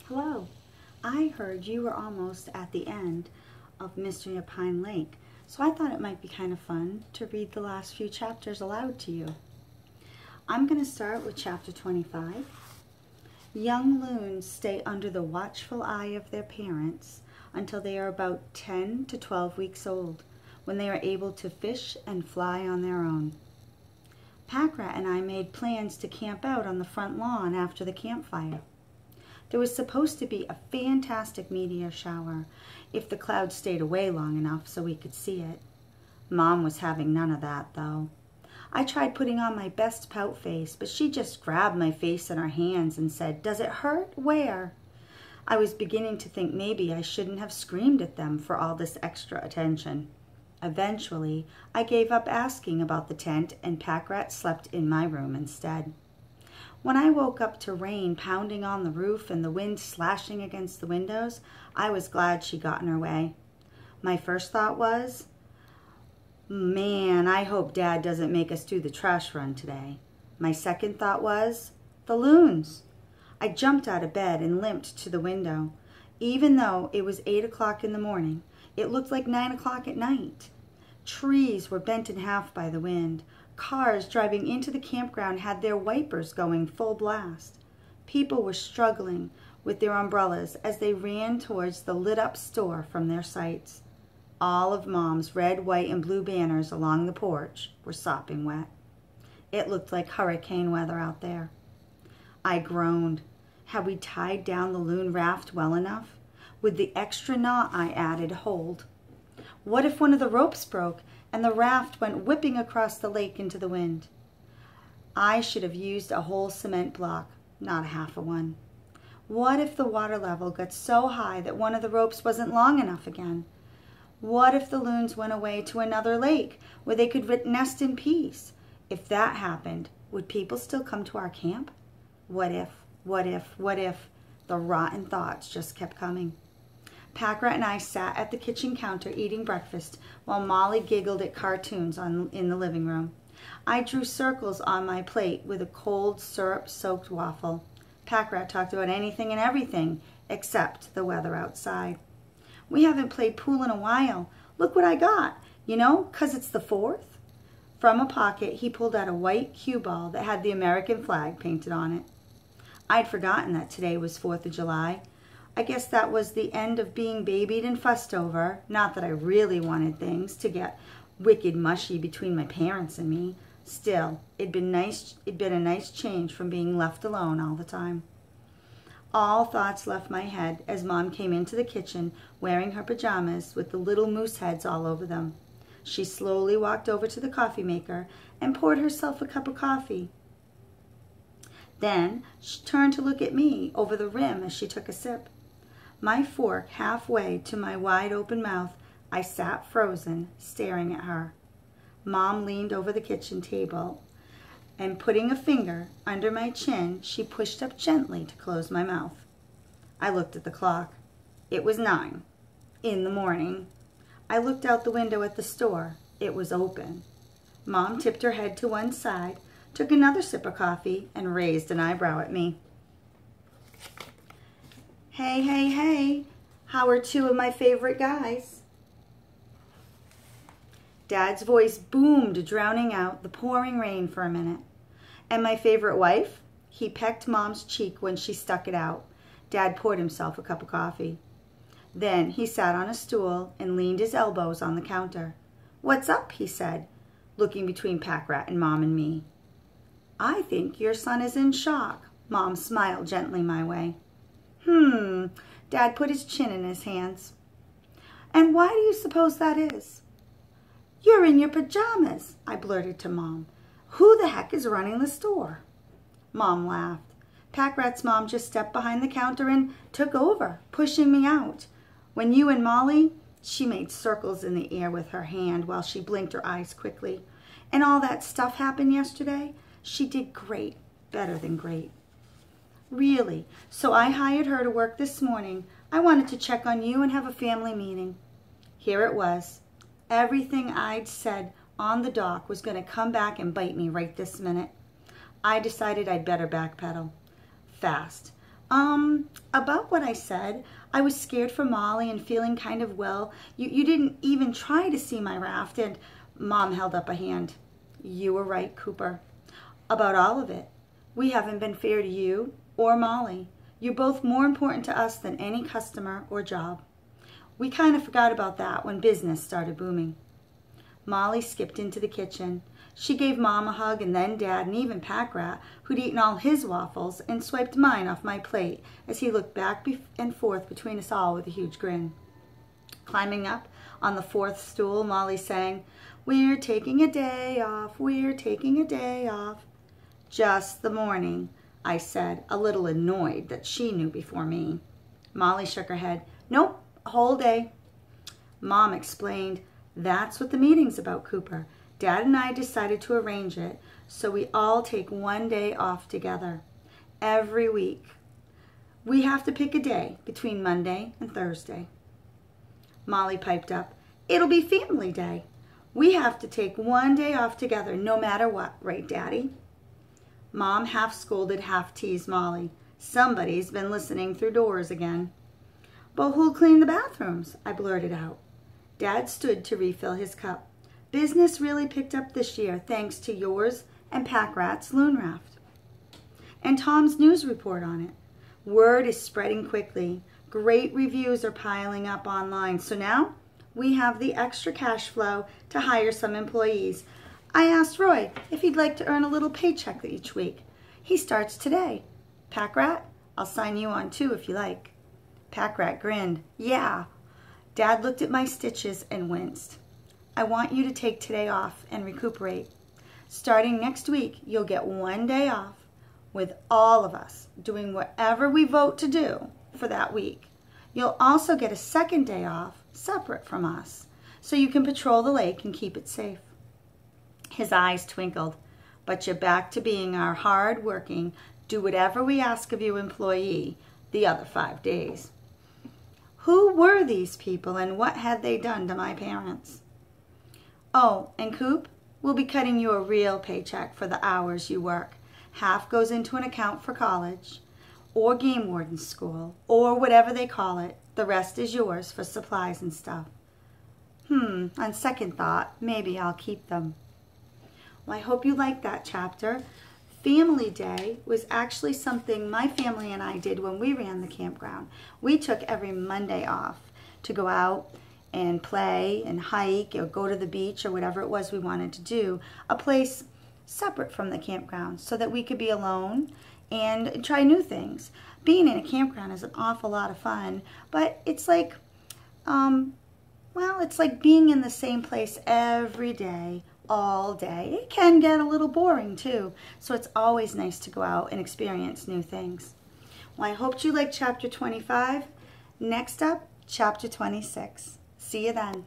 Hello. I heard you were almost at the end of Mystery of Pine Lake, so I thought it might be kind of fun to read the last few chapters aloud to you. I'm going to start with chapter 25. Young loons stay under the watchful eye of their parents until they are about 10 to 12 weeks old, when they are able to fish and fly on their own. Packrat and I made plans to camp out on the front lawn after the campfire. There was supposed to be a fantastic meteor shower if the clouds stayed away long enough so we could see it. Mom was having none of that, though. I tried putting on my best pout face, but she just grabbed my face in her hands and said, "Does it hurt? Where?" I was beginning to think maybe I shouldn't have screamed at them for all this extra attention. Eventually, I gave up asking about the tent, and Packrat slept in my room instead. When I woke up to rain pounding on the roof and the wind slashing against the windows, I was glad she got in her way. My first thought was, man, I hope Dad doesn't make us do the trash run today. My second thought was, the loons. I jumped out of bed and limped to the window. Even though it was 8 o'clock in the morning, it looked like 9 o'clock at night. Trees were bent in half by the wind. Cars driving into the campground had their wipers going full blast. People were struggling with their umbrellas as they ran towards the lit-up store from their sites. All of Mom's red, white, and blue banners along the porch were sopping wet. It looked like hurricane weather out there. I groaned. Had we tied down the loon raft well enough? Would the extra knot I added hold? What if one of the ropes broke and the raft went whipping across the lake into the wind? I should have used a whole cement block, not a half a one. What if the water level got so high that one of the ropes wasn't long enough again? What if the loons went away to another lake where they could nest in peace? If that happened, would people still come to our camp? What if, what if, what if? The rotten thoughts just kept coming. Packrat and I sat at the kitchen counter eating breakfast while Molly giggled at cartoons in the living room. I drew circles on my plate with a cold syrup-soaked waffle. Packrat talked about anything and everything except the weather outside. "We haven't played pool in a while. Look what I got. You know, 'cause it's the 4th. From a pocket, he pulled out a white cue ball that had the American flag painted on it. I'd forgotten that today was 4th of July. I guess that was the end of being babied and fussed over. Not that I really wanted things to get wicked mushy between my parents and me. Still, it'd been a nice change from being left alone all the time. All thoughts left my head as Mom came into the kitchen wearing her pajamas with the little moose heads all over them. She slowly walked over to the coffee maker and poured herself a cup of coffee. Then she turned to look at me over the rim as she took a sip. My fork halfway to my wide-open mouth, I sat frozen, staring at her. Mom leaned over the kitchen table, and putting a finger under my chin, she pushed up gently to close my mouth. I looked at the clock. It was 9 in the morning. I looked out the window at the store. It was open. Mom tipped her head to one side, took another sip of coffee, and raised an eyebrow at me. "Hey, hey, hey, how are 2 of my favorite guys?" Dad's voice boomed, drowning out the pouring rain for a minute. "And my favorite wife?" He pecked Mom's cheek when she stuck it out. Dad poured himself a cup of coffee. Then he sat on a stool and leaned his elbows on the counter. "What's up?" he said, looking between Packrat and Mom and me. "I think your son is in shock." Mom smiled gently my way. Dad put his chin in his hands. "And why do you suppose that is?" "You're in your pajamas," I blurted to Mom. "Who the heck is running the store?" Mom laughed. Packrat's mom just stepped behind the counter and took over, pushing me out. "When you and Molly," she made circles in the air with her hand while she blinked her eyes quickly, "and all that stuff happened yesterday, she did great, better than great." "Really? So I hired her to work this morning. I wanted to check on you and have a family meeting." Here it was. Everything I'd said on the dock was going to come back and bite me right this minute. I decided I'd better backpedal. Fast. About what I said. I was scared for Molly and feeling kind of well. You didn't even try to see my raft, and Mom held up a hand. You were right, Cooper. About all of it. We haven't been fair to you or Molly. You're both more important to us than any customer or job. We kind of forgot about that when business started booming. Molly skipped into the kitchen. She gave Mom a hug and then Dad and even Packrat, who'd eaten all his waffles, and swiped mine off my plate as he looked back and forth between us all with a huge grin. Climbing up on the fourth stool, Molly sang, "We're taking a day off, we're taking a day off." "Just the morning," I said, a little annoyed that she knew before me. Molly shook her head. "Nope, a whole day." Mom explained, "That's what the meeting's about, Cooper. Dad and I decided to arrange it so we all take one day off together every week. We have to pick a day between Monday and Thursday." Molly piped up, "It'll be family day. We have to take one day off together no matter what, right, Daddy?" Mom half scolded, half teased Molly. Somebody's been listening through doors again. "But who'll clean the bathrooms?" I blurted out. Dad stood to refill his cup. "Business really picked up this year thanks to yours and Packrat's loon raft. And Tom's news report on it. Word is spreading quickly. Great reviews are piling up online. So now we have the extra cash flow to hire some employees. I asked Roy if he'd like to earn a little paycheck each week. He starts today. Packrat, I'll sign you on too if you like." Packrat grinned. "Yeah." Dad looked at my stitches and winced. "I want you to take today off and recuperate. Starting next week, you'll get one day off with all of us doing whatever we vote to do for that week. You'll also get a second day off separate from us so you can patrol the lake and keep it safe." His eyes twinkled. "But you're back to being our hard-working, do-whatever we ask of you employee the other 5 days." Who were these people and what had they done to my parents? "Oh, and Coop, we'll be cutting you a real paycheck for the hours you work. Half goes into an account for college or game warden school or whatever they call it. The rest is yours for supplies and stuff." On second thought, maybe I'll keep them. Well, I hope you liked that chapter. Family Day was actually something my family and I did when we ran the campground. We took every Monday off to go out and play and hike or go to the beach or whatever it was we wanted to do, a place separate from the campground so that we could be alone and try new things. Being in a campground is an awful lot of fun, but it's like, it's like being in the same place every day, all day. It can get a little boring too, so it's always nice to go out and experience new things. Well, I hope you liked chapter 25. Next up, chapter 26. See you then.